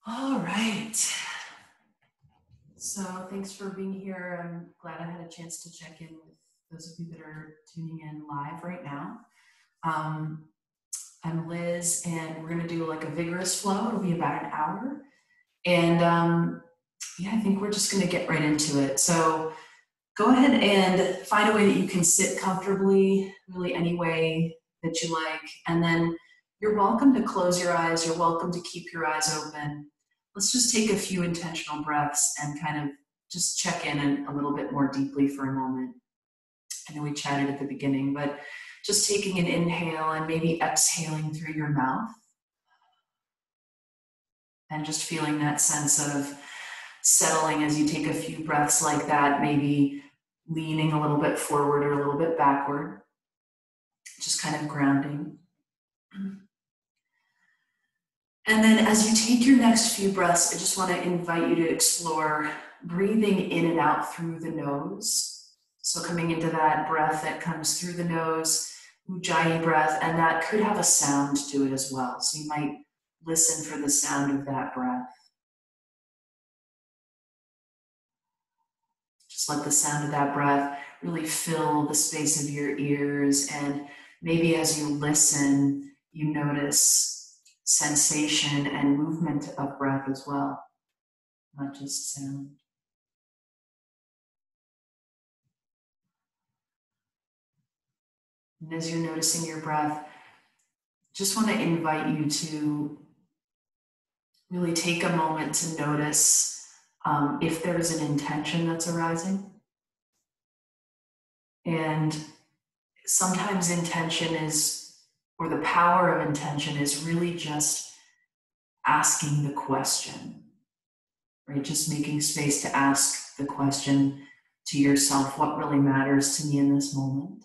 All right. So thanks for being here. I'm glad I had a chance to check in with those of you that are tuning in live right now. I'm Liz, and we're going to do like a vigorous flow. It'll be about an hour. And yeah, I think we're just going to get right into it. So go ahead and find a way that you can sit comfortably, really any way that you like. And then you're welcome to close your eyes. You're welcome to keep your eyes open. Let's just take a few intentional breaths and kind of just check in a little bit more deeply for a moment. I know we chatted at the beginning, but just taking an inhale and maybe exhaling through your mouth. And just feeling that sense of settling as you take a few breaths like that, maybe leaning a little bit forward or a little bit backward. Just kind of grounding. And then as you take your next few breaths, I just want to invite you to explore breathing in and out through the nose. So coming into that breath that comes through the nose, Ujjayi breath, and that could have a sound to it as well. So you might listen for the sound of that breath. Just let the sound of that breath really fill the space of your ears, and maybe as you listen, you notice sensation and movement of breath as well, not just sound. And as you're noticing your breath, just want to invite you to really take a moment to notice if there is an intention that's arising. And sometimes intention is, or the power of intention is really just asking the question, right? Just making space to ask the question to yourself, what really matters to me in this moment?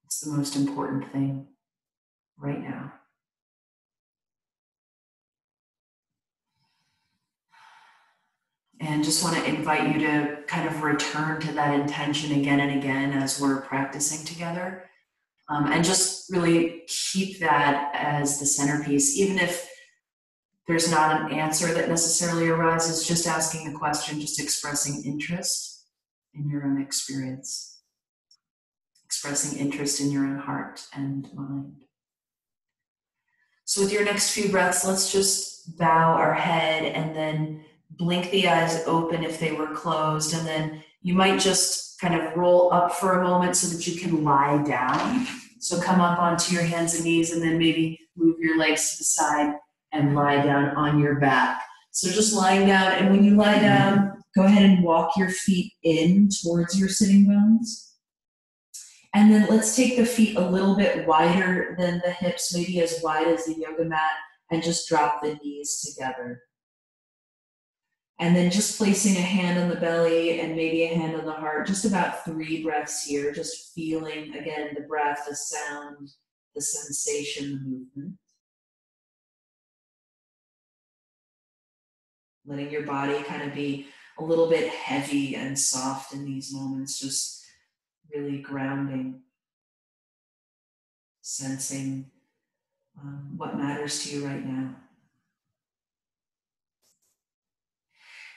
It's the most important thing right now. And just want to invite you to kind of return to that intention again and again as we're practicing together. And just really keep that as the centerpiece, even if there's not an answer that necessarily arises, just asking the question, just expressing interest in your own experience, expressing interest in your own heart and mind. So with your next few breaths, let's just bow our head and then blink the eyes open if they were closed. And then you might just kind of roll up for a moment so that you can lie down. So come up onto your hands and knees, and then maybe move your legs to the side and lie down on your back. So just lying down, and when you lie down, go ahead and walk your feet in towards your sitting bones. And then let's take the feet a little bit wider than the hips, maybe as wide as the yoga mat, and just drop the knees together. And then just placing a hand on the belly and maybe a hand on the heart, just about 3 breaths here, just feeling, again, the breath, the sound, the sensation, the movement. Letting your body kind of be a little bit heavy and soft in these moments, just really grounding, sensing what matters to you right now.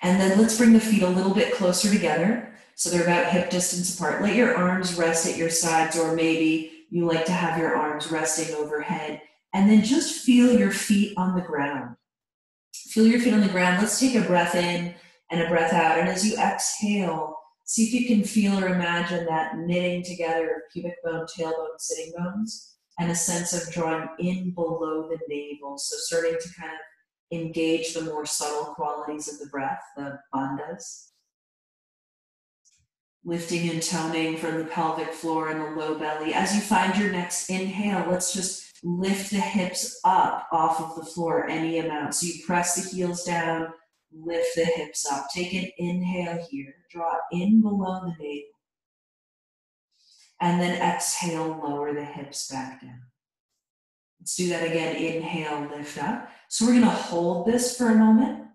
And then let's bring the feet a little bit closer together, so they're about hip distance apart. Let your arms rest at your sides, or maybe you like to have your arms resting overhead. And then just feel your feet on the ground. Feel your feet on the ground. Let's take a breath in and a breath out. And as you exhale, see if you can feel or imagine that knitting together of pubic bone, tailbone, sitting bones, and a sense of drawing in below the navel. So starting to kind of engage the more subtle qualities of the breath, the bandhas. Lifting and toning from the pelvic floor and the low belly. As you find your next inhale, let's just lift the hips up off of the floor any amount. So you press the heels down, lift the hips up. Take an inhale here. Draw in below the navel. And then exhale, lower the hips back down. Let's do that again. Inhale, lift up. So we're going to hold this for a moment.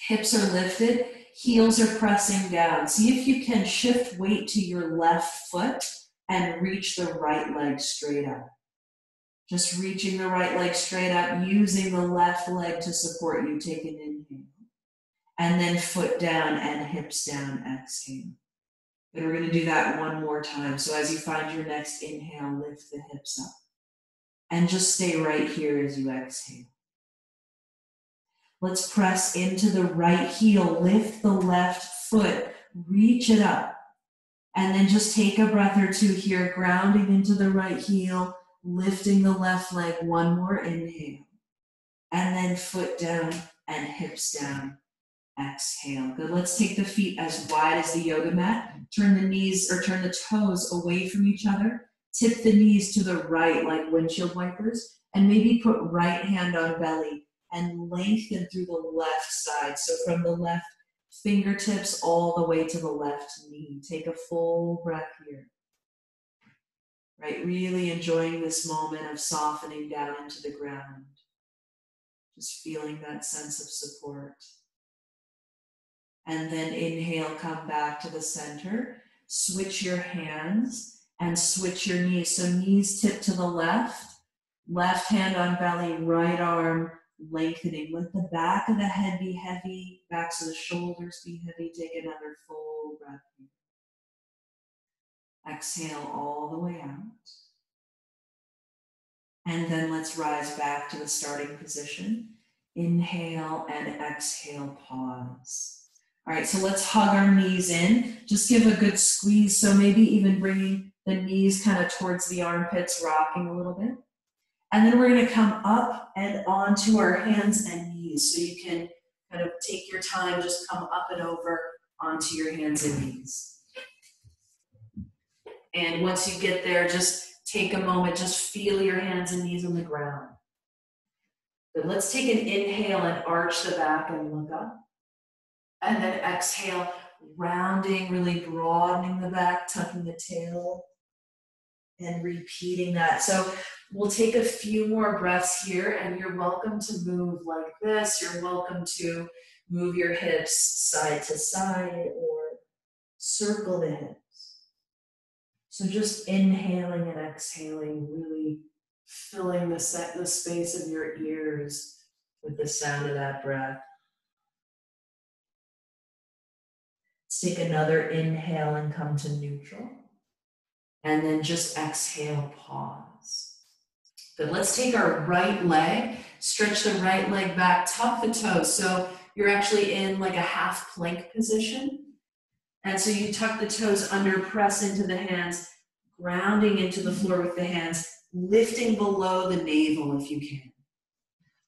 Hips are lifted, heels are pressing down. See if you can shift weight to your left foot and reach the right leg straight up. Just reaching the right leg straight up, using the left leg to support you. Take an inhale. And then foot down and hips down, exhale. And we're going to do that one more time. So as you find your next inhale, lift the hips up. And just stay right here as you exhale. Let's press into the right heel, lift the left foot, reach it up. And then just take a breath or two here, grounding into the right heel, lifting the left leg, one more inhale. And then foot down and hips down, exhale. Good, let's take the feet as wide as the yoga mat. Turn the knees or turn the toes away from each other. Tip the knees to the right like windshield wipers. And maybe put right hand on belly and lengthen through the left side. So from the left fingertips all the way to the left knee. Take a full breath here. Right, really enjoying this moment of softening down into the ground. Just feeling that sense of support. And then inhale, come back to the center. Switch your hands and switch your knees. So knees tip to the left. Left hand on belly, right arm lengthening. Let the back of the head be heavy, backs of the shoulders be heavy. Take another full breath here. Exhale all the way out. And then let's rise back to the starting position. Inhale and exhale, pause. All right, so let's hug our knees in. Just give a good squeeze. So maybe even bringing the knees kind of towards the armpits, rocking a little bit. And then we're going to come up and onto our hands and knees. So you can kind of take your time, just come up and over onto your hands and knees. And once you get there, just take a moment, just feel your hands and knees on the ground. Good. Let's take an inhale and arch the back and look up. And then exhale, rounding, really broadening the back, tucking the tail, and repeating that. So we'll take a few more breaths here, and you're welcome to move like this. You're welcome to move your hips side to side or circle the hips. So just inhaling and exhaling, really filling the space of your ears with the sound of that breath. Let's take another inhale and come to neutral. And then just exhale, pause. Good, let's take our right leg, stretch the right leg back, tuck the toes. So you're actually in like a half plank position. And so you tuck the toes under, press into the hands, grounding into the floor with the hands, lifting below the navel if you can.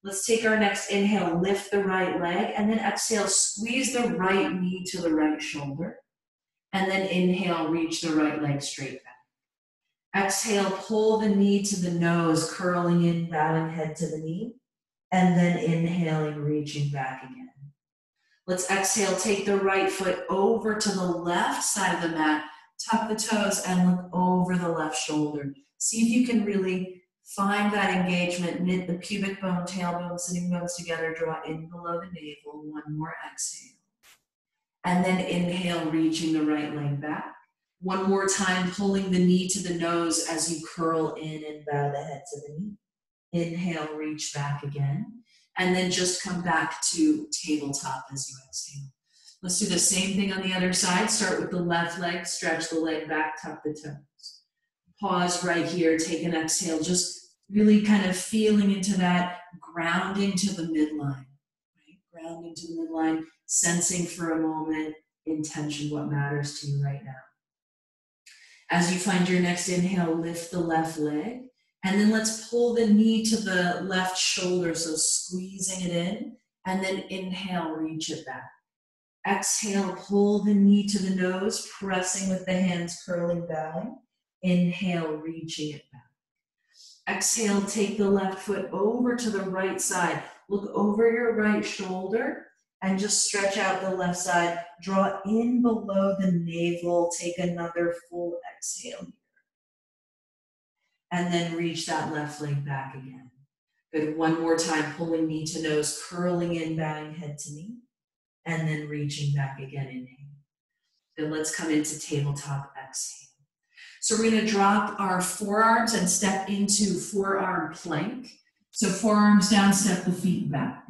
Let's take our next inhale, lift the right leg, and then exhale, squeeze the right knee to the right shoulder. And then inhale, reach the right leg straight back. Exhale, pull the knee to the nose, curling in, bowing head to the knee. And then inhaling, reaching back again. Let's exhale, take the right foot over to the left side of the mat, tuck the toes and look over the left shoulder. See if you can really find that engagement, knit the pubic bone, tailbone, sitting bones together, draw in below the navel, one more exhale. And then inhale, reaching the right leg back. One more time, pulling the knee to the nose as you curl in and bow the head to the knee. Inhale, reach back again. And then just come back to tabletop as you exhale. Let's do the same thing on the other side. Start with the left leg, stretch the leg back, tuck the toes. Pause right here, take an exhale, just really kind of feeling into that, grounding to the midline. Right? Grounding to the midline, sensing for a moment, intention, what matters to you right now. As you find your next inhale, lift the left leg. And then let's pull the knee to the left shoulder, so squeezing it in. And then inhale, reach it back. Exhale, pull the knee to the nose, pressing with the hands, curling, bowing. Inhale, reaching it back. Exhale, take the left foot over to the right side. Look over your right shoulder and just stretch out the left side. Draw in below the navel. Take another full exhale. And then reach that left leg back again. Good, one more time, pulling knee to nose, curling in, bowing head to knee, and then reaching back again, inhale. Then let's come into tabletop, exhale. So we're gonna drop our forearms and step into forearm plank. So forearms down, step the feet back.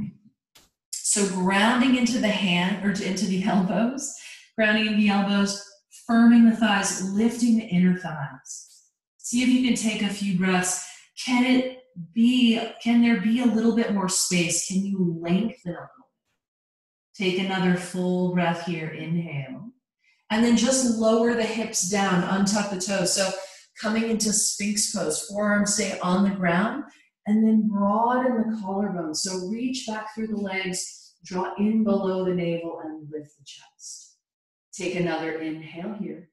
So grounding into the hand, or into the elbows, grounding into the elbows, firming the thighs, lifting the inner thighs. See if you can take a few breaths. Can there be a little bit more space? Can you lengthen a little? Take another full breath here, inhale. And then just lower the hips down, untuck the toes. So coming into Sphinx pose, forearms stay on the ground, and then broaden the collarbone. So reach back through the legs, draw in below the navel, and lift the chest. Take another inhale here.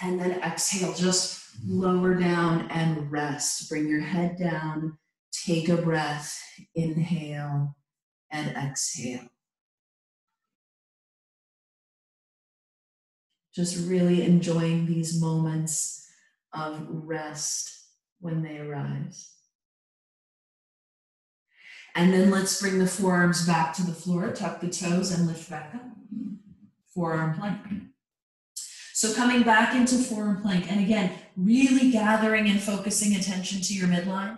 And then exhale, just lower down and rest. Bring your head down, take a breath, inhale, and exhale. Just really enjoying these moments of rest when they arise. And then let's bring the forearms back to the floor, tuck the toes and lift back up. Forearm plank. So coming back into forearm plank, and again, really gathering and focusing attention to your midline,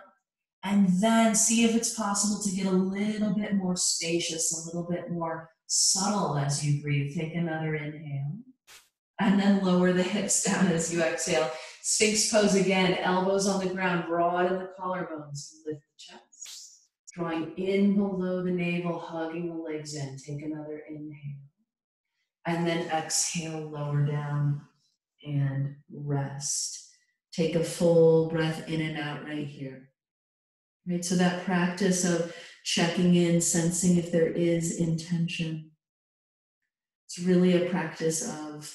and then see if it's possible to get a little bit more spacious, a little bit more subtle as you breathe. Take another inhale. And then lower the hips down as you exhale. Sphinx pose again, elbows on the ground, broaden the collarbones, lift the chest. Drawing in below the navel, hugging the legs in. Take another inhale. And then exhale, lower down and rest. Take a full breath in and out right here. Right, so that practice of checking in, sensing if there is intention. It's really a practice of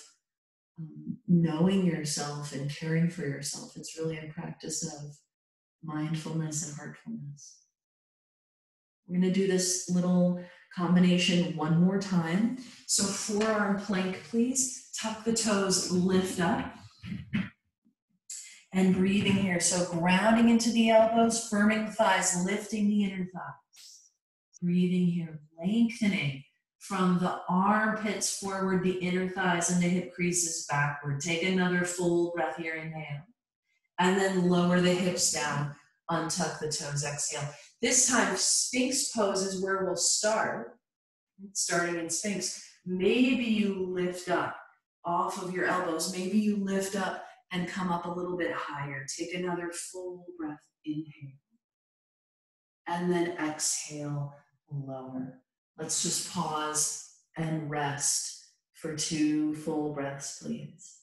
knowing yourself and caring for yourself. It's really a practice of mindfulness and heartfulness. We're going to do this little combination one more time. So forearm plank, please. Tuck the toes, lift up. And breathing here. So grounding into the elbows, firming the thighs, lifting the inner thighs. Breathing here, lengthening from the armpits forward, the inner thighs and the hip creases backward. Take another full breath here, inhale. And then lower the hips down, untuck the toes, exhale. This time, Sphinx pose is where we'll start. Starting in Sphinx, maybe you lift up off of your elbows. Maybe you lift up and come up a little bit higher. Take another full breath, inhale. And then exhale, lower. Let's just pause and rest for 2 full breaths, please.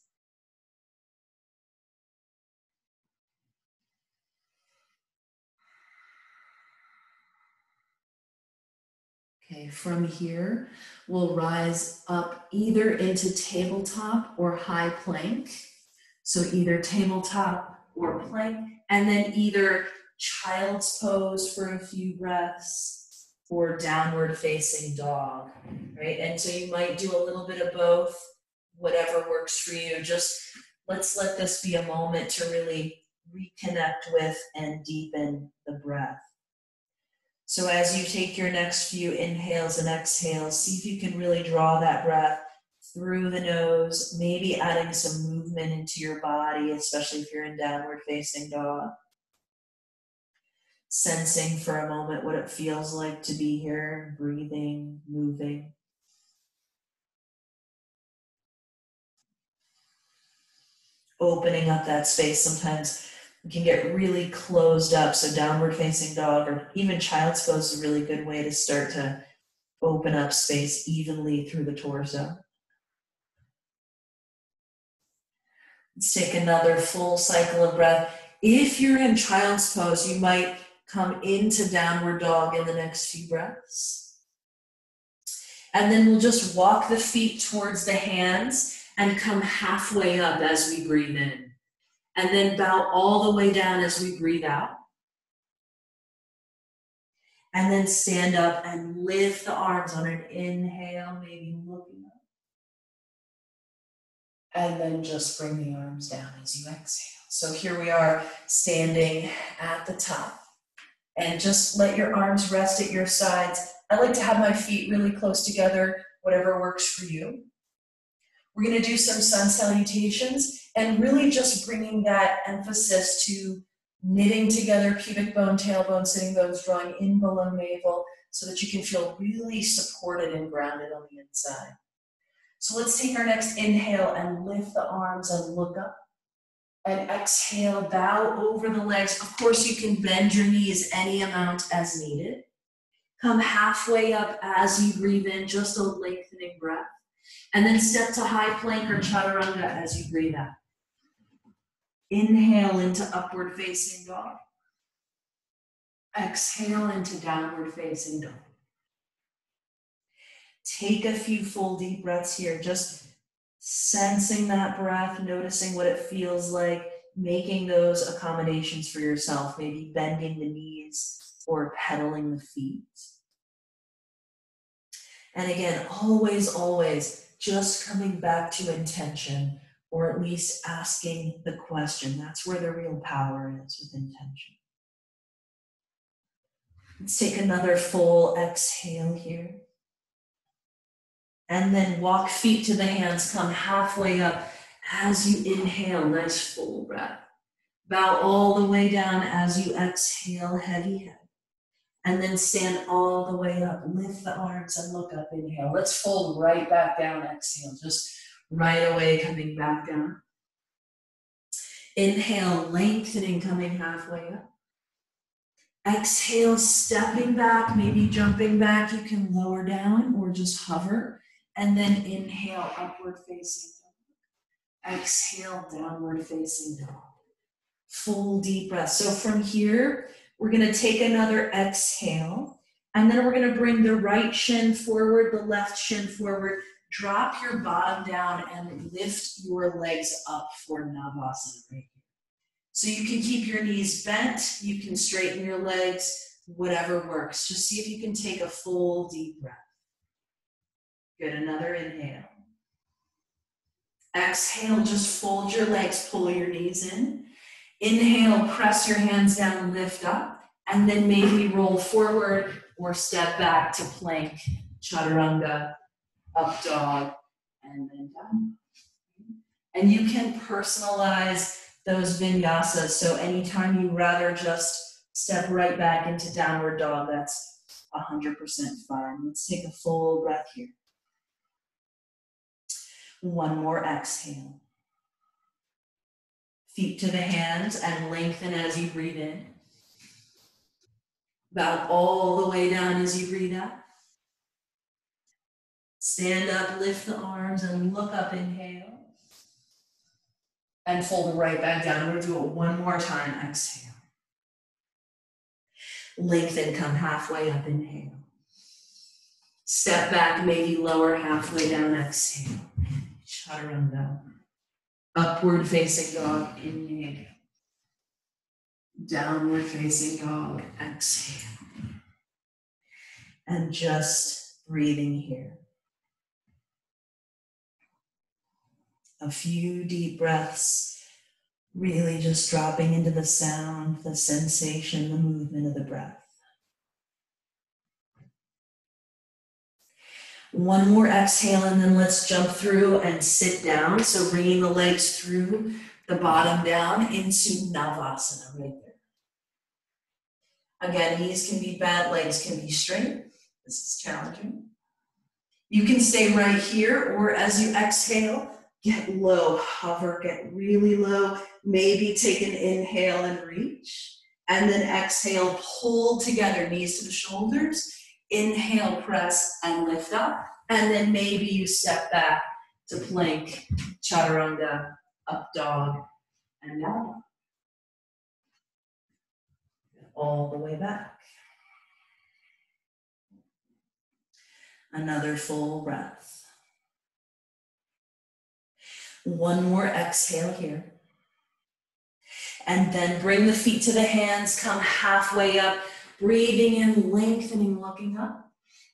Okay, from here, we'll rise up either into tabletop or high plank. So either tabletop or plank, and then either child's pose for a few breaths or downward facing dog, right? And so you might do a little bit of both, whatever works for you. Just let's let this be a moment to really reconnect with and deepen the breath. So as you take your next few inhales and exhales, see if you can really draw that breath through the nose, maybe adding some movement into your body, especially if you're in downward facing dog. Sensing for a moment what it feels like to be here, breathing, moving. Opening up that space. Sometimes we can get really closed up, so downward facing dog or even child's pose is a really good way to start to open up space evenly through the torso. Let's take another full cycle of breath. If you're in child's pose, you might come into downward dog in the next few breaths. And then we'll just walk the feet towards the hands and come halfway up as we breathe in. And then bow all the way down as we breathe out. And then stand up and lift the arms on an inhale, maybe looking up. And then just bring the arms down as you exhale. So here we are standing at the top. And just let your arms rest at your sides. I like to have my feet really close together, whatever works for you. We're going to do some sun salutations and really just bringing that emphasis to knitting together pubic bone, tailbone, sitting bones, drawing in below navel so that you can feel really supported and grounded on the inside. So let's take our next inhale and lift the arms and look up. And exhale, bow over the legs. Of course, you can bend your knees any amount as needed. Come halfway up as you breathe in, just a lengthening breath. And then step to high plank or chaturanga as you breathe out. Inhale into upward facing dog. Exhale into downward facing dog. Take a few full deep breaths here, just sensing that breath, noticing what it feels like, making those accommodations for yourself, maybe bending the knees or pedaling the feet. And again, always, always just coming back to intention, or at least asking the question. That's where the real power is, with intention. Let's take another full exhale here. And then walk feet to the hands, come halfway up as you inhale, nice full breath. Bow all the way down as you exhale, heavy head. And then stand all the way up, lift the arms and look up, inhale. Let's fold right back down, exhale, just right away coming back down. Inhale, lengthening, coming halfway up. Exhale, stepping back, maybe jumping back. You can lower down or just hover. And then inhale, upward facing dog. Exhale, downward facing dog. Full deep breath. So from here, we're going to take another exhale. And then we're going to bring the right shin forward, the left shin forward. Drop your bottom down and lift your legs up for Navasana right here. So you can keep your knees bent. You can straighten your legs, whatever works. Just see if you can take a full deep breath. Good, another inhale. Exhale, just fold your legs, pull your knees in. Inhale, press your hands down, lift up, and then maybe roll forward or step back to plank, chaturanga, up dog, and then down. And you can personalize those vinyasas, so anytime you rather just step right back into downward dog, that's 100% fine. Let's take a full breath here. One more exhale. Feet to the hands and lengthen as you breathe in. Bow all the way down as you breathe out. Stand up, lift the arms and look up, inhale. And fold right back down. We're going to do it one more time, exhale. Lengthen, come halfway up, inhale. Step back, maybe lower halfway down, exhale. Chaturanga. Upward facing dog, inhale. Downward facing dog, exhale. And just breathing here. A few deep breaths, really just dropping into the sound, the sensation, the movement of the breath. One more exhale, and then let's jump through and sit down. So bringing the legs through, the bottom down into Navasana right there. Again, knees can be bent, legs can be straight. This is challenging. You can stay right here, or as you exhale, get low, hover, get really low. Maybe take an inhale and reach. And then exhale, pull together, knees to the shoulders. Inhale, press, and lift up. And then maybe you step back to plank, chaturanga, up dog, and down. All the way back. Another full breath. One more exhale here. And then bring the feet to the hands, come halfway up, breathing in, lengthening, looking up.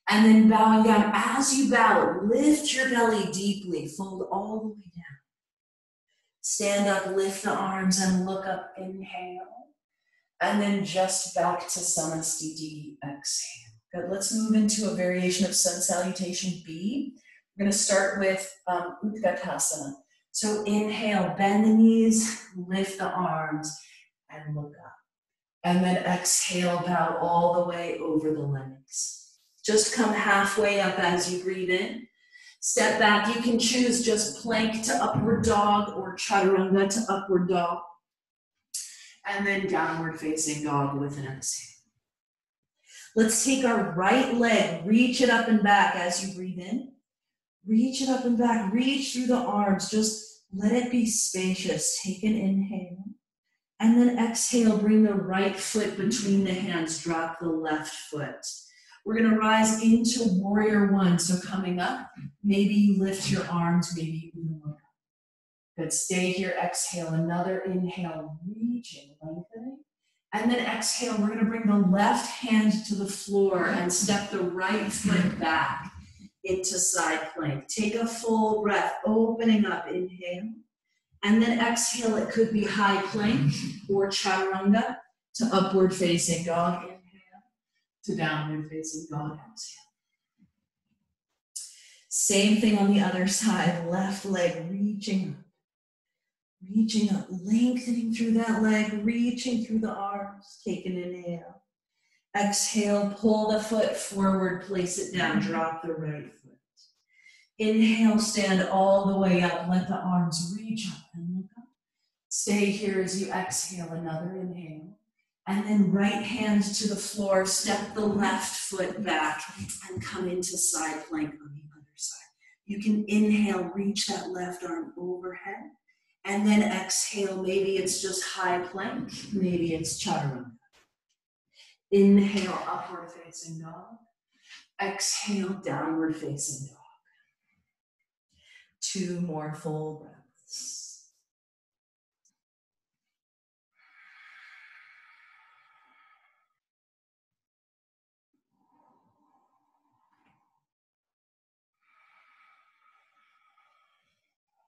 And then bowing down. As you bow, lift your belly deeply, fold all the way down. Stand up, lift the arms and look up, inhale. And then just back to Samasthiti, exhale. Good, let's move into a variation of sun salutation B. We're going to start with Utkatasana. So inhale, bend the knees, lift the arms, and look up. And then exhale, bow all the way over the legs. Just come halfway up as you breathe in. Step back. You can choose just plank to upward dog or chaturanga to upward dog. And then downward facing dog with an exhale. Let's take our right leg, reach it up and back as you breathe in. Reach it up and back, reach through the arms, just let it be spacious. Take an inhale. And then exhale, bring the right foot between the hands, drop the left foot. We're gonna rise into warrior one. So coming up, maybe you lift your arms, maybe you look up. Good, stay here, exhale, another inhale, reaching, lengthening. And then exhale, we're gonna bring the left hand to the floor and step the right foot back into side plank. Take a full breath, opening up, inhale. And then exhale, it could be high plank or chaturanga to upward facing dog, inhale, to downward facing dog, exhale. Same thing on the other side, left leg reaching up, lengthening through that leg, reaching through the arms, take an inhale. Exhale, pull the foot forward, place it down, drop the right foot. Inhale, stand all the way up, let the arms reach up and look up. Stay here as you exhale, another inhale. And then right hand to the floor, step the left foot back and come into side plank on the other side. You can inhale, reach that left arm overhead. And then exhale, maybe it's just high plank, maybe it's chaturanga. Inhale, upward facing dog. Exhale, downward facing dog. 2 more full breaths.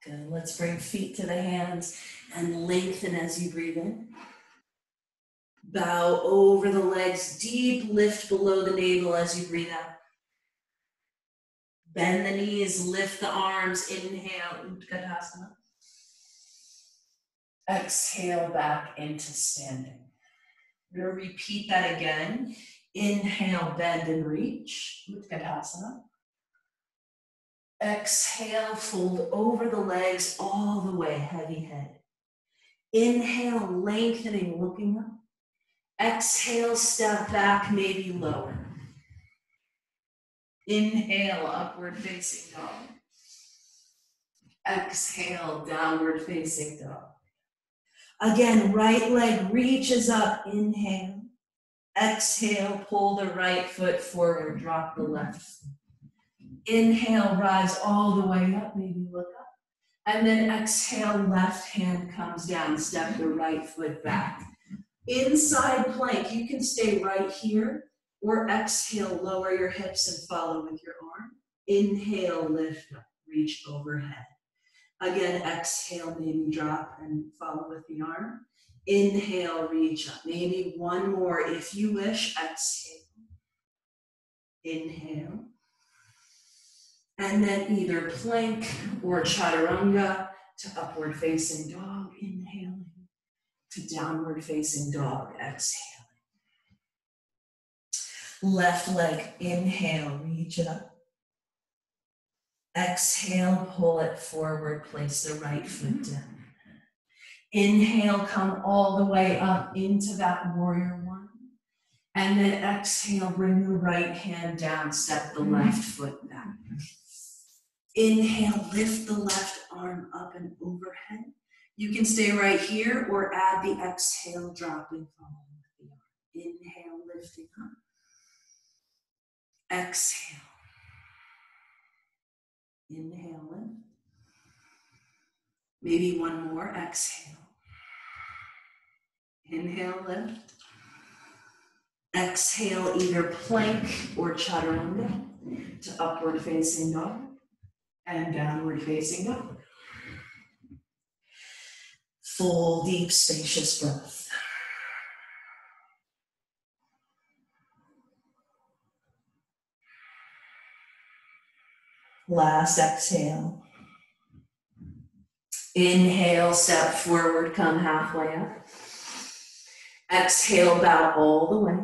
Good, let's bring feet to the hands and lengthen as you breathe in. Bow over the legs, deep lift below the navel as you breathe out. Bend the knees, lift the arms, inhale, Utkatasana. Exhale back into standing. We're going to repeat that again. Inhale, bend and reach, Utkatasana. Exhale, fold over the legs all the way, heavy head. Inhale, lengthening, looking up. Exhale, step back, maybe lower. Inhale, upward facing dog. Exhale, downward facing dog. Again, right leg reaches up, inhale. Exhale, pull the right foot forward, drop the left foot. Inhale, rise all the way up, maybe look up. And then exhale, left hand comes down, step the right foot back. Inside plank, you can stay right here, or exhale, lower your hips and follow with your arm. Inhale, lift up, reach overhead. Again, exhale, maybe drop and follow with the arm. Inhale, reach up. Maybe one more if you wish. Exhale. Inhale. And then either plank or chaturanga to upward facing dog, inhaling, to downward facing dog, exhaling. Left leg, inhale, reach it up. Exhale, pull it forward, place the right foot down. Inhale, come all the way up into that warrior one. And then exhale, bring the right hand down, step the left foot back. Inhale, lift the left arm up and overhead. You can stay right here or add the exhale, dropping, following with the arm. Inhale, lifting up. Exhale. Inhale, lift. Maybe one more, exhale. Inhale, lift. Exhale, either plank or chaturanga to upward facing dog and downward facing dog. Full, deep, spacious breath. Last exhale. Inhale, step forward, come halfway up. Exhale, bow all the way.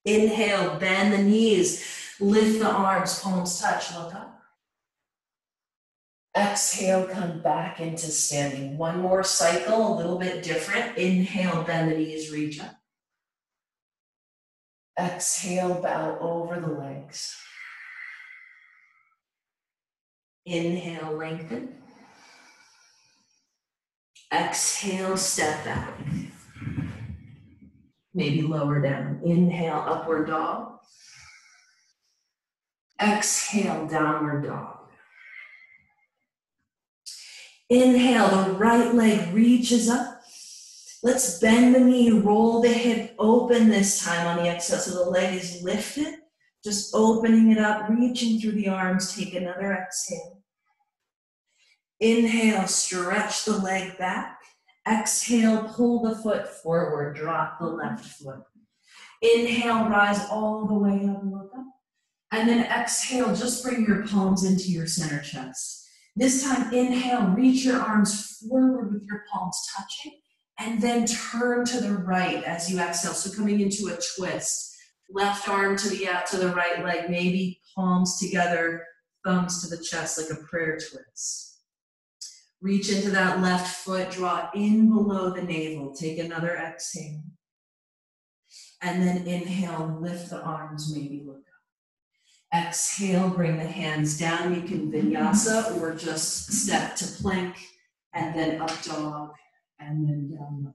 Inhale, bend the knees, lift the arms, palms touch, look up. Exhale, come back into standing. One more cycle, a little bit different. Inhale, bend the knees, reach up. Exhale, bow over the legs. Inhale, lengthen. Exhale, step back. Maybe lower down. Inhale, upward dog. Exhale, downward dog. Inhale, the right leg reaches up. Let's bend the knee, roll the hip open this time on the exhale. So the leg is lifted, just opening it up, reaching through the arms. Take another exhale. Inhale, stretch the leg back. Exhale, pull the foot forward, drop the left foot. Inhale, rise all the way up, look up. And then exhale, just bring your palms into your center chest. This time, inhale, reach your arms forward with your palms touching, and then turn to the right as you exhale. So coming into a twist. Left arm to the right leg, maybe palms together, thumbs to the chest like a prayer twist. Reach into that left foot, draw in below the navel. Take another exhale. And then inhale, lift the arms, maybe look up. Exhale, bring the hands down. You can vinyasa or just step to plank, and then up dog, and then down dog.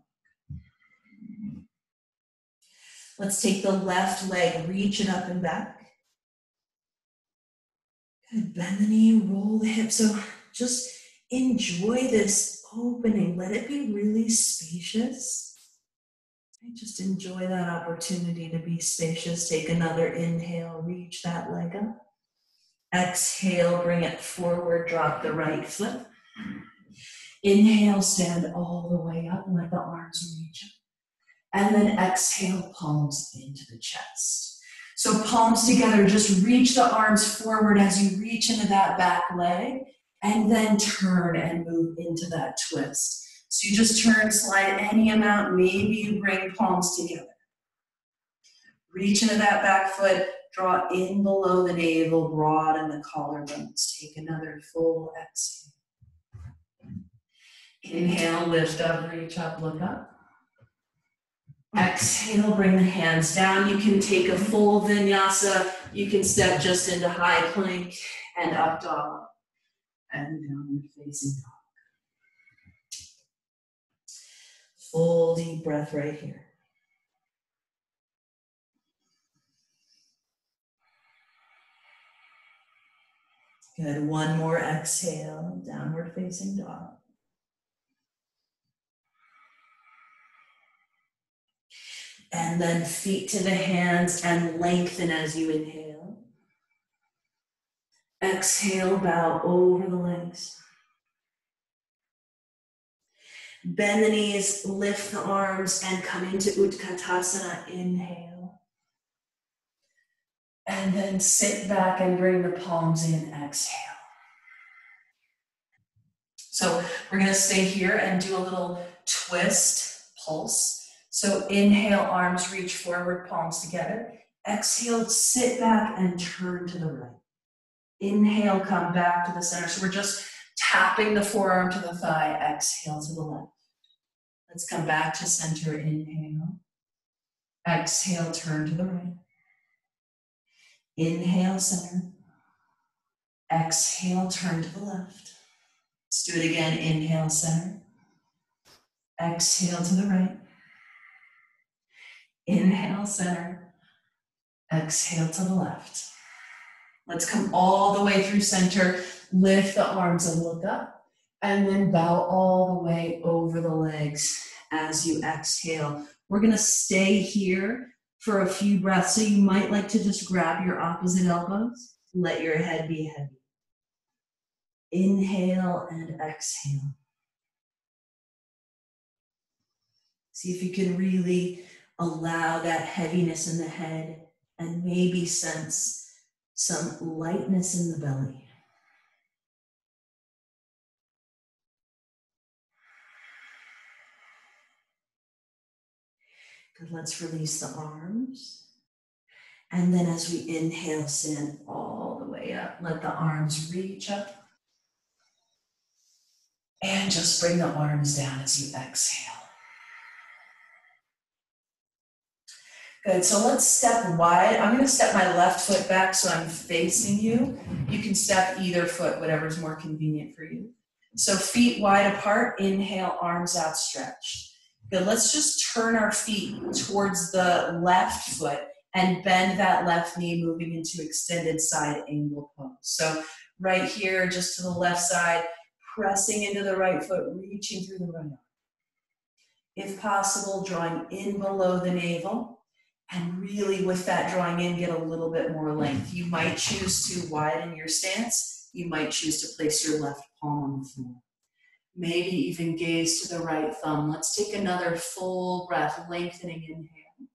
Let's take the left leg, reach it up and back. Good, bend the knee, roll the hip. So just enjoy this opening. Let it be really spacious. Just enjoy that opportunity to be spacious. Take another inhale, reach that leg up. Exhale, bring it forward, drop the right foot. Inhale, stand all the way up, let the arms reach up. And then exhale, palms into the chest. So palms together, just reach the arms forward as you reach into that back leg, and then turn and move into that twist. So you just turn, slide any amount, maybe you bring palms together. Reach into that back foot, draw in below the navel, broaden the collarbones. Take another full exhale. Inhale, lift up, reach up, look up. Exhale, bring the hands down. You can take a full vinyasa. You can step just into high plank and up dog and downward facing dog. Full deep breath right here. Good, one more exhale, downward facing dog. And then feet to the hands and lengthen as you inhale. Exhale, bow over the legs. Bend the knees, lift the arms, and come into Utkatasana. Inhale. And then sit back and bring the palms in, exhale. So we're gonna stay here and do a little twist, pulse. So inhale, arms reach forward, palms together. Exhale, sit back and turn to the right. Inhale, come back to the center. So we're just tapping the forearm to the thigh. Exhale to the left. Let's come back to center. Inhale. Exhale, turn to the right. Inhale, center. Exhale, turn to the left. Let's do it again. Inhale, center. Exhale to the right. Inhale, center. Exhale to the left. Let's come all the way through center. Lift the arms and look up. And then bow all the way over the legs as you exhale. We're going to stay here for a few breaths. So you might like to just grab your opposite elbows. Let your head be heavy. Inhale and exhale. See if you can really allow that heaviness in the head and maybe sense some lightness in the belly. Good, let's release the arms. And then as we inhale, send all the way up. Let the arms reach up. And just bring the arms down as you exhale. Good, so let's step wide. I'm gonna step my left foot back so I'm facing you. You can step either foot, whatever's more convenient for you. So feet wide apart, inhale, arms outstretched. Good, let's just turn our feet towards the left foot and bend that left knee, moving into extended side angle pose. So right here, just to the left side, pressing into the right foot, reaching through the right arm. If possible, drawing in below the navel. And really with that drawing in, get a little bit more length. You might choose to widen your stance. You might choose to place your left palm on the floor. Maybe even gaze to the right thumb. Let's take another full breath, lengthening inhale.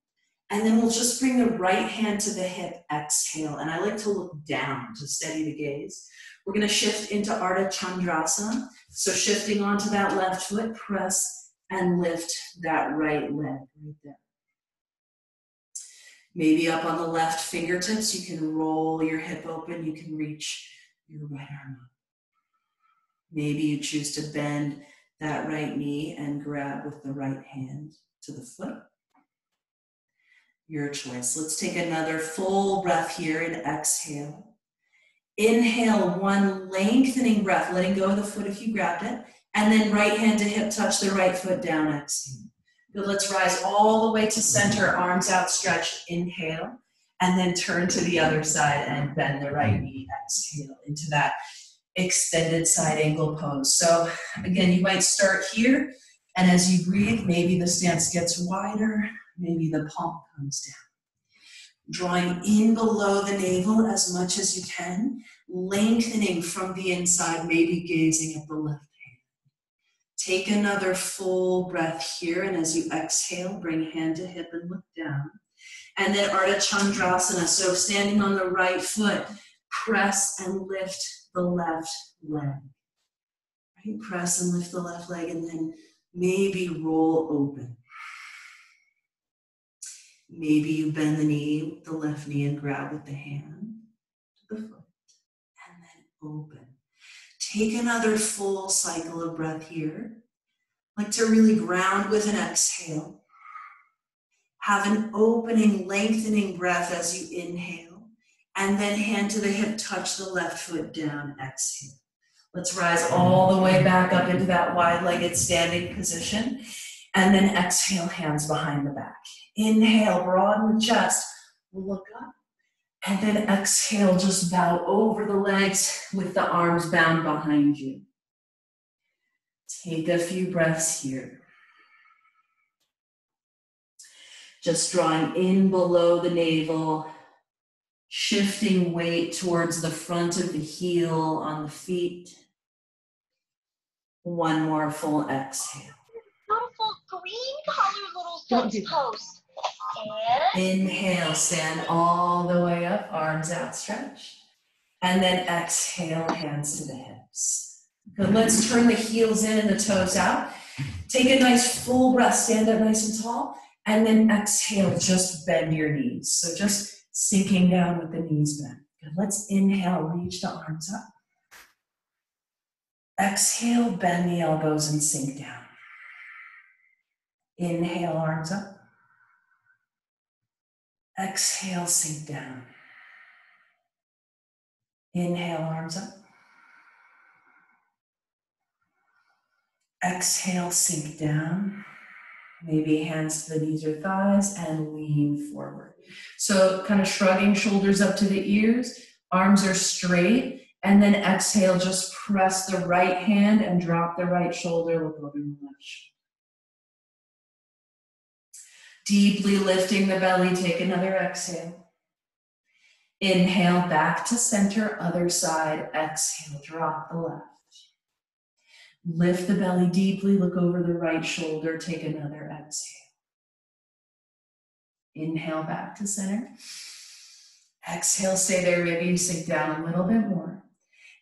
And then we'll just bring the right hand to the hip, exhale. And I like to look down to steady the gaze. We're gonna shift into Ardha Chandrasana. So shifting onto that left foot, press and lift that right leg right there. Maybe up on the left fingertips, you can roll your hip open, you can reach your right arm up. Maybe you choose to bend that right knee and grab with the right hand to the foot. Your choice. Let's take another full breath here and exhale. Inhale, one lengthening breath, letting go of the foot if you grabbed it, and then right hand to hip touch the right foot down, exhale. Good, let's rise all the way to center, arms outstretched, inhale, and then turn to the other side and bend the right knee, exhale into that extended side angle pose. So again, you might start here, and as you breathe, maybe the stance gets wider, maybe the palm comes down. Drawing in below the navel as much as you can, lengthening from the inside, maybe gazing at the left. Take another full breath here, and as you exhale, bring hand to hip and look down. And then Ardha Chandrasana, so standing on the right foot, press and lift the left leg. Right? Press and lift the left leg, and then maybe roll open. Maybe you bend the knee, the left knee, and grab with the hand to the foot, and then open. Take another full cycle of breath here. Like to really ground with an exhale. Have an opening, lengthening breath as you inhale. And then hand to the hip, touch the left foot down, exhale. Let's rise all the way back up into that wide-legged standing position. And then exhale, hands behind the back. Inhale, broaden the chest, look up. And then exhale, just bow over the legs with the arms bound behind you. Take a few breaths here. Just drawing in below the navel, shifting weight towards the front of the heel on the feet. One more full exhale. Beautiful green colored little fence post. And inhale, stand all the way up, arms outstretched. And then exhale, hands to the hips. Good, let's turn the heels in and the toes out. Take a nice full breath, stand up nice and tall. And then exhale, just bend your knees. So just sinking down with the knees bent. Good, let's inhale, reach the arms up. Exhale, bend the elbows and sink down. Inhale, arms up. Exhale, sink down. Inhale, arms up. Exhale, sink down. Maybe hands to the knees or thighs and lean forward. So kind of shrugging shoulders up to the ears, arms are straight, and then exhale, just press the right hand and drop the right shoulder, look over the left shoulder. Deeply lifting the belly, take another exhale. Inhale, back to center, other side, exhale, drop the left. Lift the belly deeply, look over the right shoulder, take another exhale. Inhale, back to center. Exhale, stay there, maybe sink down a little bit more.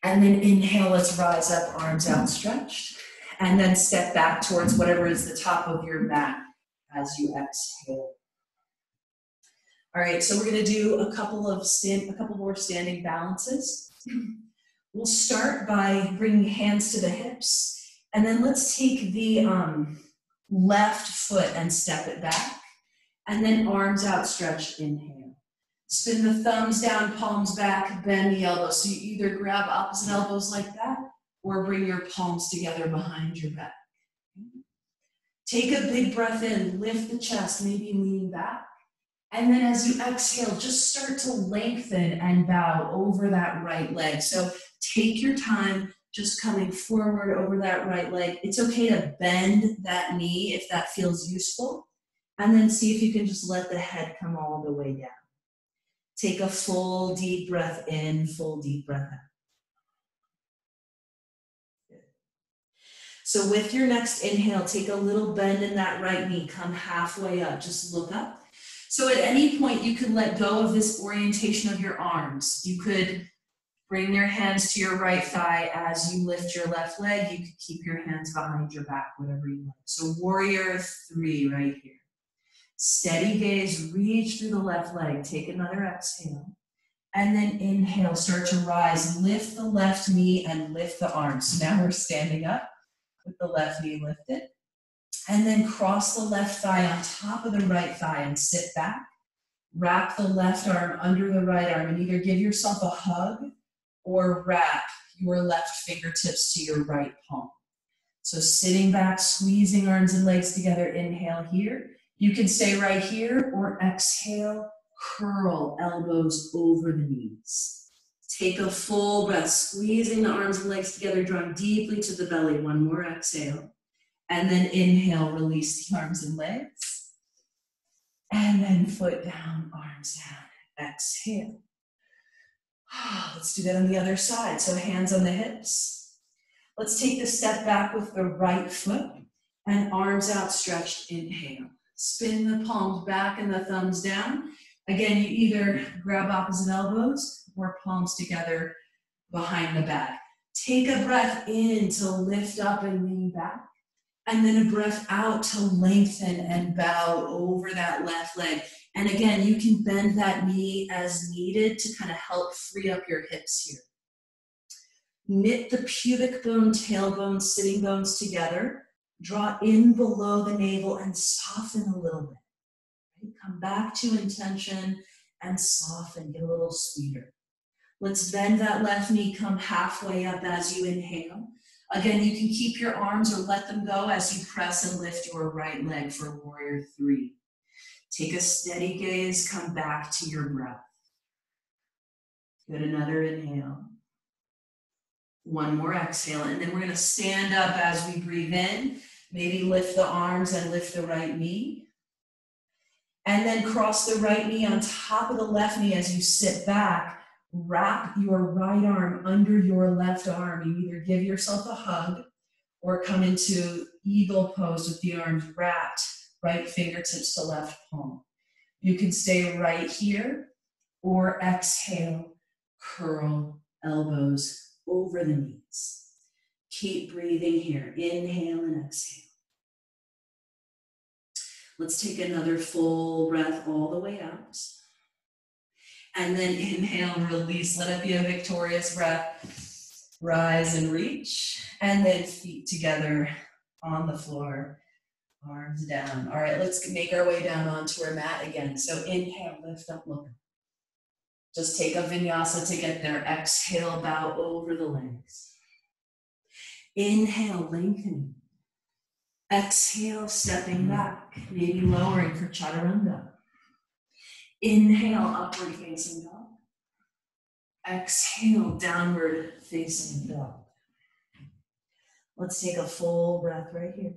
And then inhale, let's rise up, arms outstretched. And then step back towards whatever is the top of your mat as you exhale. All right, so we're gonna do a couple more standing balances. We'll start by bringing hands to the hips, and then let's take the left foot and step it back, and then arms outstretched, inhale. Spin the thumbs down, palms back, bend the elbows. So you either grab opposite elbows like that, or bring your palms together behind your back. Take a big breath in, lift the chest, maybe lean back. And then as you exhale, just start to lengthen and bow over that right leg. So take your time, just coming forward over that right leg. It's okay to bend that knee if that feels useful. And then see if you can just let the head come all the way down. Take a full deep breath in, full deep breath out. Good. So with your next inhale, take a little bend in that right knee, come halfway up, just look up. So at any point, you can let go of this orientation of your arms. You could bring your hands to your right thigh as you lift your left leg. You could keep your hands behind your back, whatever you like. So warrior 3 right here. Steady gaze, reach through the left leg. Take another exhale. And then inhale, start to rise. Lift the left knee and lift the arms. So now we're standing up with the left knee lifted. And then cross the left thigh on top of the right thigh and sit back. Wrap the left arm under the right arm and either give yourself a hug or wrap your left fingertips to your right palm. So sitting back, squeezing arms and legs together, inhale here. You can stay right here or exhale, curl elbows over the knees. Take a full breath, squeezing the arms and legs together, drawing deeply to the belly. One more exhale. And then inhale, release the arms and legs. And then foot down, arms down. Exhale. Let's do that on the other side. So hands on the hips. Let's take the step back with the right foot and arms outstretched. Inhale. Spin the palms back and the thumbs down. Again, you either grab opposite elbows or palms together behind the back. Take a breath in to lift up and lean back. And then a breath out to lengthen and bow over that left leg. And again, you can bend that knee as needed to kind of help free up your hips here. Knit the pubic bone, tailbone, sitting bones together. Draw in below the navel and soften a little bit. Right? Come back to intention and soften, get a little sweeter. Let's bend that left knee, come halfway up as you inhale. Again, you can keep your arms or let them go as you press and lift your right leg for warrior 3. Take a steady gaze, come back to your breath. Good, another inhale. One more exhale, and then we're gonna stand up as we breathe in. Maybe lift the arms and lift the right knee. And then cross the right knee on top of the left knee as you sit back. Wrap your right arm under your left arm. You either give yourself a hug or come into eagle pose with the arms wrapped, right fingertips to left palm. You can stay right here or exhale, curl elbows over the knees. Keep breathing here. Inhale and exhale. Let's take another full breath all the way out. And then inhale, release, let it be a victorious breath. Rise and reach, and then feet together on the floor, arms down. All right, let's make our way down onto our mat again. So inhale, lift up, look. Just take a vinyasa to get there. Exhale, bow over the legs. Inhale, lengthening. Exhale, stepping back, maybe lowering for chaturanga. Inhale, upward facing dog. Exhale, downward facing dog. Let's take a full breath right here.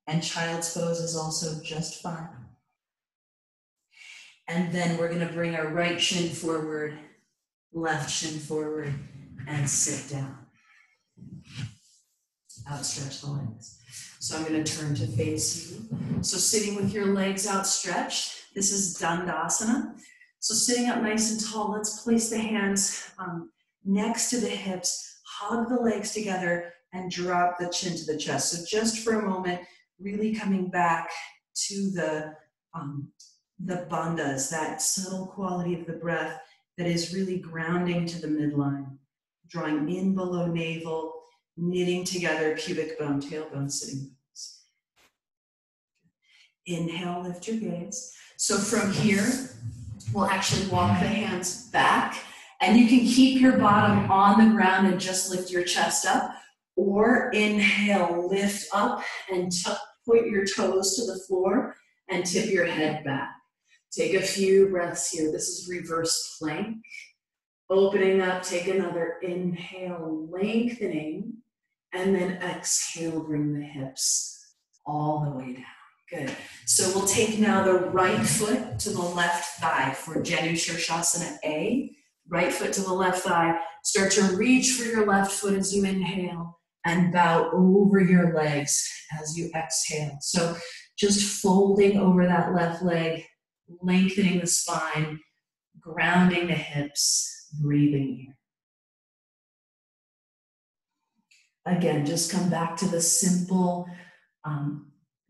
And child's pose is also just fine. And then we're gonna bring our right shin forward, left shin forward, and sit down. Outstretch the legs. So I'm gonna turn to face you. So sitting with your legs outstretched, this is Dandasana. So sitting up nice and tall, let's place the hands next to the hips, hug the legs together, and drop the chin to the chest. So just for a moment, really coming back to the bandhas, that subtle quality of the breath that is really grounding to the midline, drawing in below navel, knitting together pubic bone, tailbone, sitting bones. Inhale, lift your gaze. So from here, we'll actually walk the hands back, and you can keep your bottom on the ground and just lift your chest up, or inhale, lift up and point your toes to the floor and tip your head back. Take a few breaths here. This is reverse plank. Opening up, take another inhale, lengthening, and then exhale, bring the hips all the way down. Good. So we'll take now the right foot to the left thigh for Janu Shirshasana A. Right foot to the left thigh. Start to reach for your left foot as you inhale and bow over your legs as you exhale. So just folding over that left leg, lengthening the spine, grounding the hips, breathing here. Again, just come back to the simple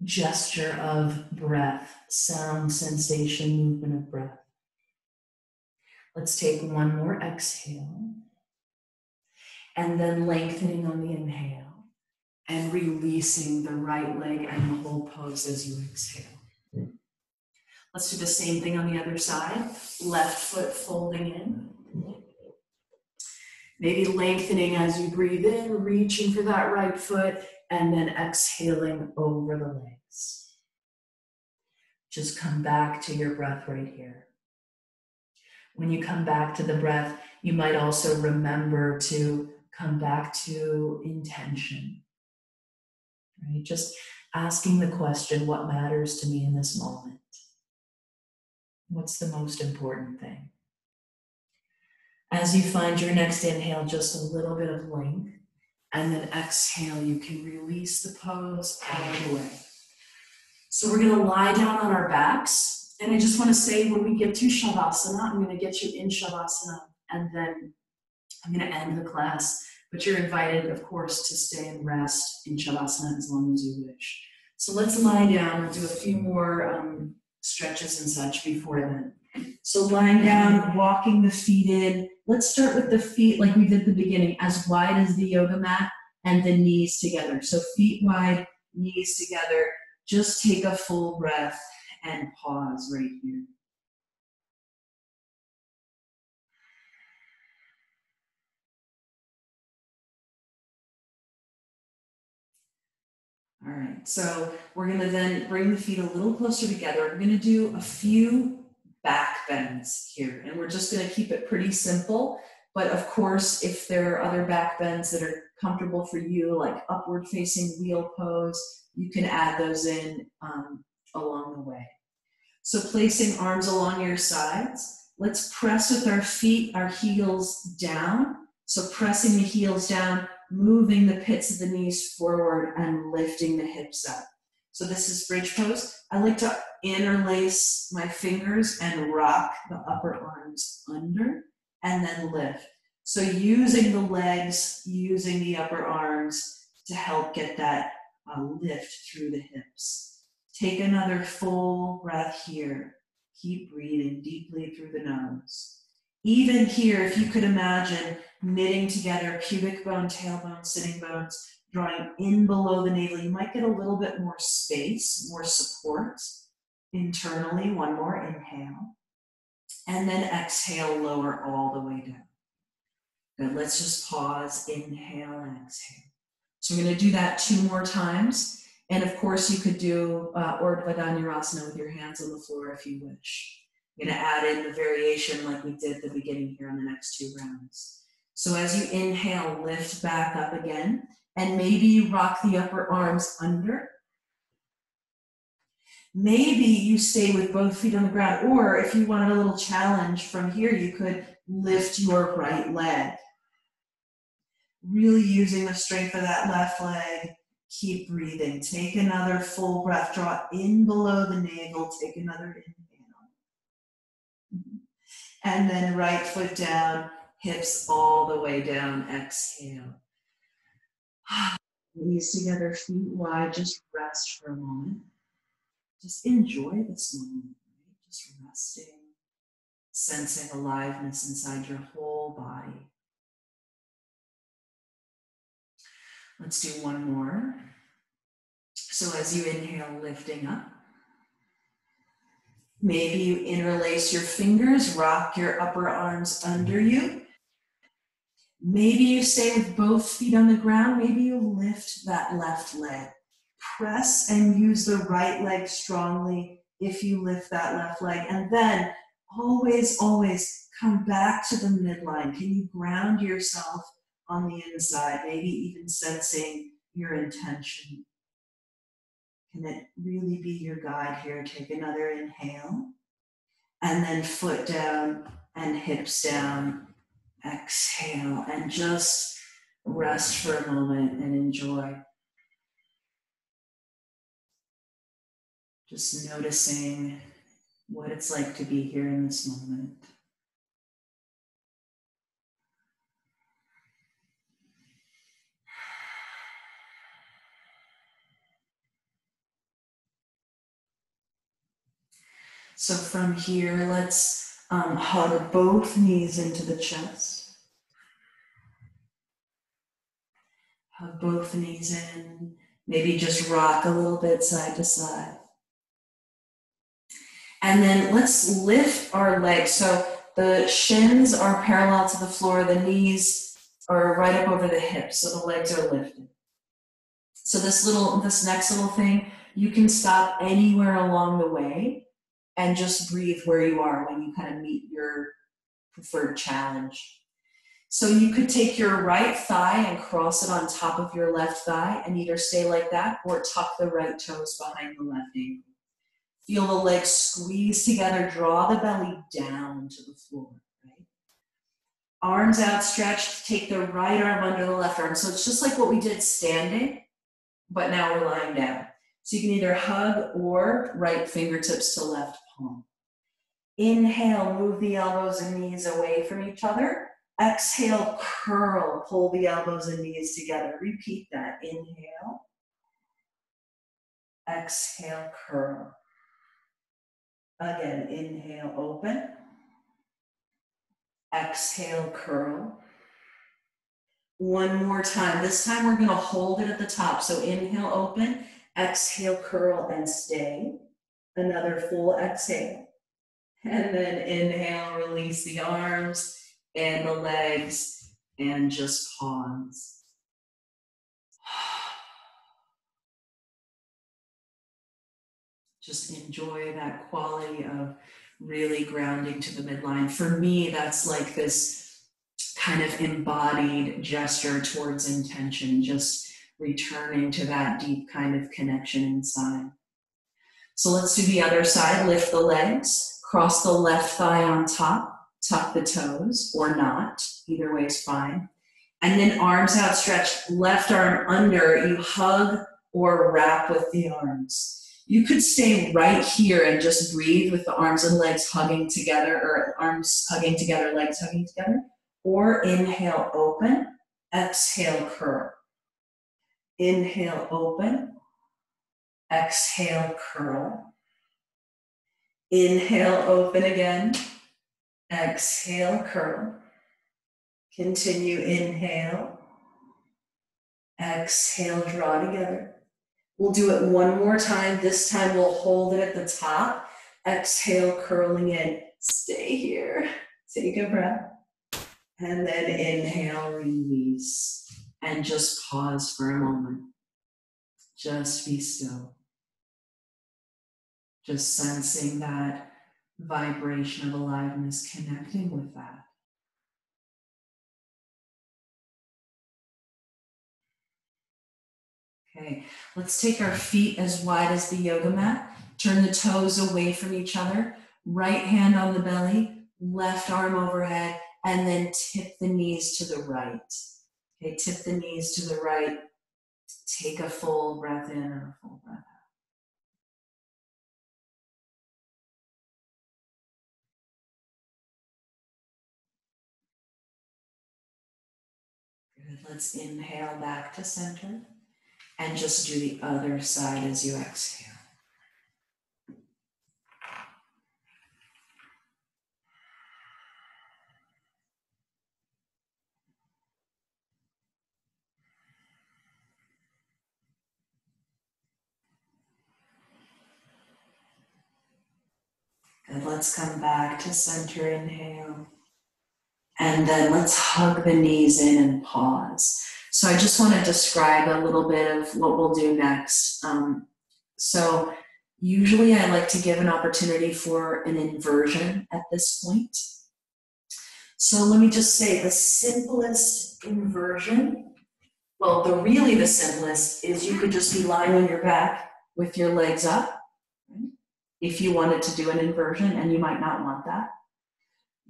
gesture of breath, sound, sensation, movement of breath. Let's take one more exhale, and then lengthening on the inhale, and releasing the right leg and the whole pose as you exhale. Let's do the same thing on the other side. Left foot folding in. Maybe lengthening as you breathe in, reaching for that right foot, and then exhaling over the legs. Just come back to your breath right here. When you come back to the breath, you might also remember to come back to intention. Right? Just asking the question, what matters to me in this moment? What's the most important thing? As you find your next inhale, just a little bit of length, and then exhale, you can release the pose all the way. So we're gonna lie down on our backs, and I just wanna say when we get to Shavasana, I'm gonna get you in Shavasana, and then I'm gonna end the class, but you're invited, of course, to stay and rest in Shavasana as long as you wish. So let's lie down, we'll do a few more stretches and such before then. So lying down, walking the feet in. Let's start with the feet like we did at the beginning, as wide as the yoga mat and the knees together. So feet wide, knees together. Just take a full breath and pause right here. All right, so we're gonna then bring the feet a little closer together. We're gonna do a few back bends here, and we're just gonna keep it pretty simple. But of course, if there are other back bends that are comfortable for you, like upward facing wheel pose, you can add those in along the way. So placing arms along your sides, let's press with our feet, our heels down. So pressing the heels down, moving the pits of the knees forward and lifting the hips up. So this is bridge pose. I like to interlace my fingers and rock the upper arms under and then lift. So using the legs, using the upper arms to help get that lift through the hips. Take another full breath here. Keep breathing deeply through the nose. Even here, if you could imagine knitting together pubic bone, tailbone, sitting bones, drawing in below the navel, you might get a little bit more space, more support internally. One more inhale. And then exhale, lower all the way down. Good, let's just pause, inhale and exhale. So we're gonna do that 2 more times. And of course you could do Urdhva Dhanurasana with your hands on the floor if you wish. I'm gonna add in the variation like we did at the beginning here on the next 2 rounds. So as you inhale, lift back up again, and maybe rock the upper arms under. Maybe you stay with both feet on the ground, or if you wanted a little challenge from here, you could lift your right leg. Really using the strength of that left leg. Keep breathing. Take another full breath. Draw in below the navel. Take another inhale. And then right foot down, hips all the way down, exhale. Knees together, feet wide, just rest for a moment. Just enjoy this moment, right? Just resting, sensing aliveness inside your whole body. Let's do one more. So as you inhale, lifting up. Maybe you interlace your fingers, rock your upper arms under you. Maybe you stay with both feet on the ground. Maybe you lift that left leg. Press and use the right leg strongly if you lift that left leg. And then always, always come back to the midline. Can you ground yourself on the inside? Maybe even sensing your intention. Can it really be your guide here? Take another inhale. And then foot down and hips down. Exhale and just rest for a moment and enjoy. Just noticing what it's like to be here in this moment. So from here, let's hug both knees into the chest. Hug both knees in. Maybe just rock a little bit side to side. And then let's lift our legs. So the shins are parallel to the floor. The knees are right up over the hips. So the legs are lifted. So this next little thing, you can stop anywhere along the way and just breathe where you are when you kind of meet your preferred challenge. So you could take your right thigh and cross it on top of your left thigh and either stay like that or tuck the right toes behind the left ankle. Feel the legs squeeze together, draw the belly down to the floor, right? Arms outstretched, take the right arm under the left arm. So it's just like what we did standing, but now we're lying down. So you can either hug or right fingertips to left palm. Inhale, move the elbows and knees away from each other. Exhale, curl, pull the elbows and knees together. Repeat that. Inhale. Exhale, curl. Again, inhale, open. Exhale, curl. One more time. This time we're going to hold it at the top. So inhale, open. Exhale, curl, and stay. Another full exhale. And then inhale, release the arms and the legs, and just pause. Just enjoy that quality of really grounding to the midline. For me, that's like this kind of embodied gesture towards intention, just returning to that deep kind of connection inside. So let's do the other side. Lift the legs, cross the left thigh on top, tuck the toes or not, either way is fine. And then arms outstretched, left arm under, you hug or wrap with the arms. You could stay right here and just breathe with the arms and legs hugging together, or arms hugging together, legs hugging together. Or inhale, open, exhale, curl. Inhale, open, exhale, curl. Inhale, open again, exhale, curl. Continue, inhale, exhale, draw together. We'll do it one more time. This time we'll hold it at the top. Exhale, curling in. Stay here. Take a breath. And then inhale, release. And just pause for a moment. Just be still. Just sensing that vibration of aliveness, connecting with that. Okay, let's take our feet as wide as the yoga mat. Turn the toes away from each other. Right hand on the belly, left arm overhead, and then tip the knees to the right. Okay, tip the knees to the right. Take a full breath in or a full breath out. Good. Let's inhale back to center and just do the other side as you exhale. Good. Let's come back to center, inhale. And then let's hug the knees in and pause. So I just want to describe a little bit of what we'll do next. So usually I like to give an opportunity for an inversion at this point. So let me just say the simplest inversion, well, the simplest is you could just be lying on your back with your legs up, right? If you wanted to do an inversion, and you might not want that.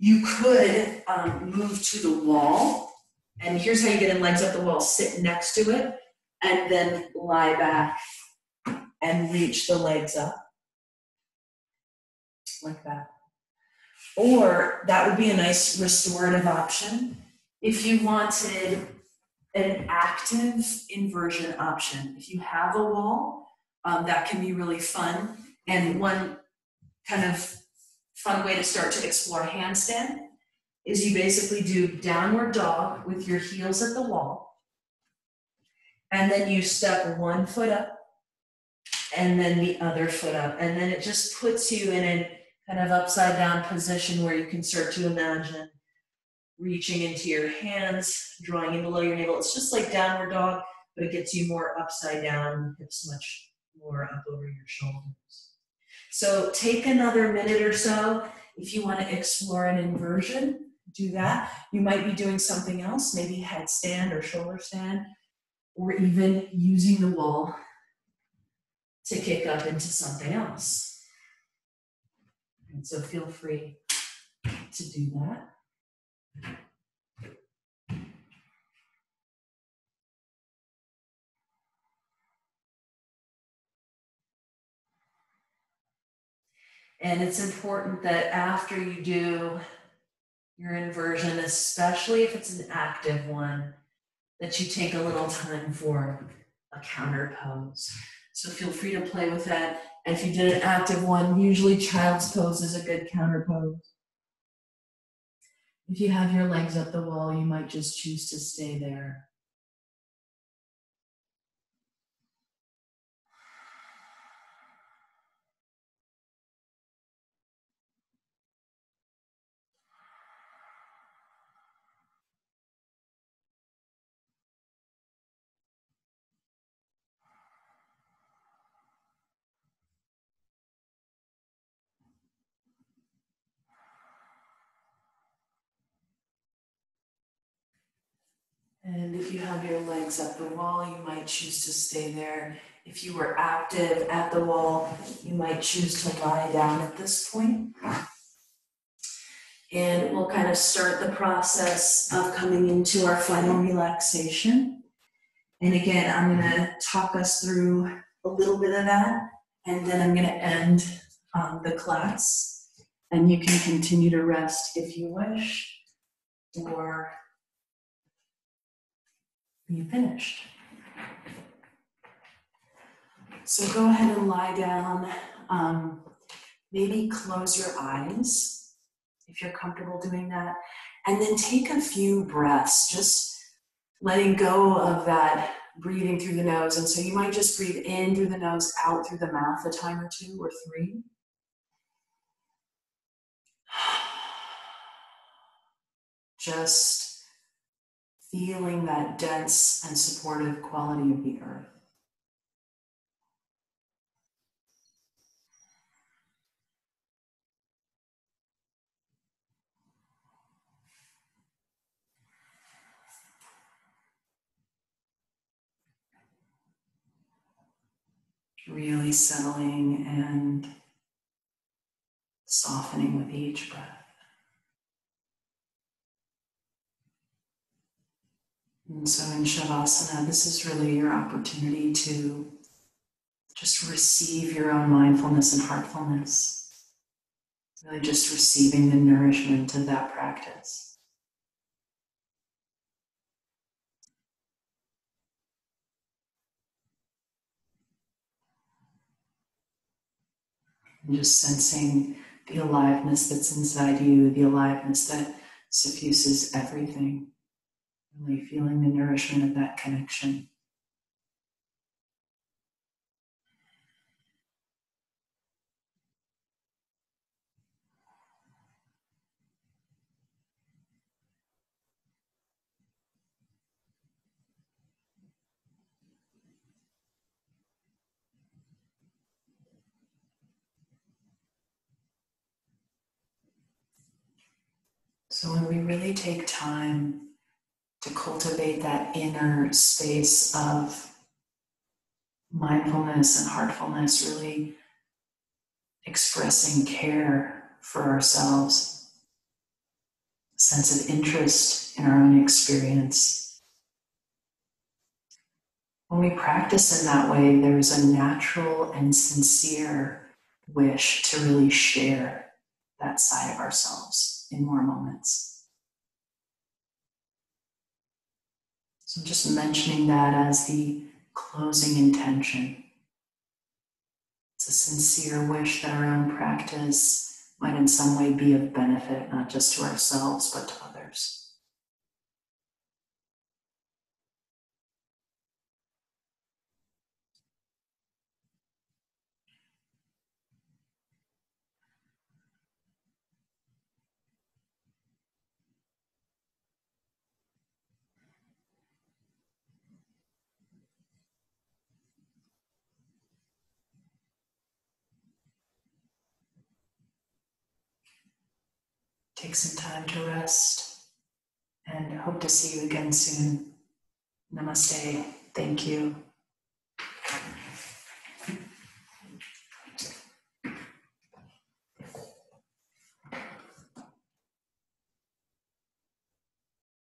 You could move to the wall, and here's how you get in legs up the wall. Sit next to it, and then lie back and reach the legs up, like that. Or that would be a nice restorative option. If you wanted an active inversion option, if you have a wall, that can be really fun. And one kind of fun way to start to explore handstand is you basically do downward dog with your heels at the wall, and then you step one foot up and then the other foot up, and then it just puts you in a kind of upside down position where you can start to imagine reaching into your hands, drawing in below your navel. It's just like downward dog, but it gets you more upside down, hips much more up over your shoulders. So take another minute or so. If you want to explore an inversion, do that. You might be doing something else, maybe headstand or shoulder stand, or even using the wall to kick up into something else. And so feel free to do that. And it's important that after you do your inversion, especially if it's an active one, that you take a little time for a counter pose. So feel free to play with that. And if you did an active one, usually child's pose is a good counter pose. If you have your legs up the wall, you might just choose to stay there. And if you have your legs up the wall, you might choose to stay there. If you were active at the wall, you might choose to lie down at this point. And we'll kind of start the process of coming into our final relaxation. And again, I'm going to talk us through a little bit of that, and then I'm going to end the class. And you can continue to rest if you wish, or you finished. So go ahead and lie down. Maybe close your eyes if you're comfortable doing that. And then take a few breaths, just letting go of that breathing through the nose. And so you might just breathe in through the nose, out through the mouth a time or two or three. Just feeling that dense and supportive quality of the earth. Really settling and softening with each breath. And so in Shavasana, this is really your opportunity to just receive your own mindfulness and heartfulness. Really just receiving the nourishment of that practice. And just sensing the aliveness that's inside you, the aliveness that suffuses everything. Really feeling the nourishment of that connection. So when we really take time to cultivate that inner space of mindfulness and heartfulness, really expressing care for ourselves, a sense of interest in our own experience. When we practice in that way, there's a natural and sincere wish to really share that side of ourselves in more moments. So I'm just mentioning that as the closing intention. It's a sincere wish that our own practice might in some way be of benefit, not just to ourselves, but to others. Take some time to rest and hope to see you again soon. Namaste. Thank you.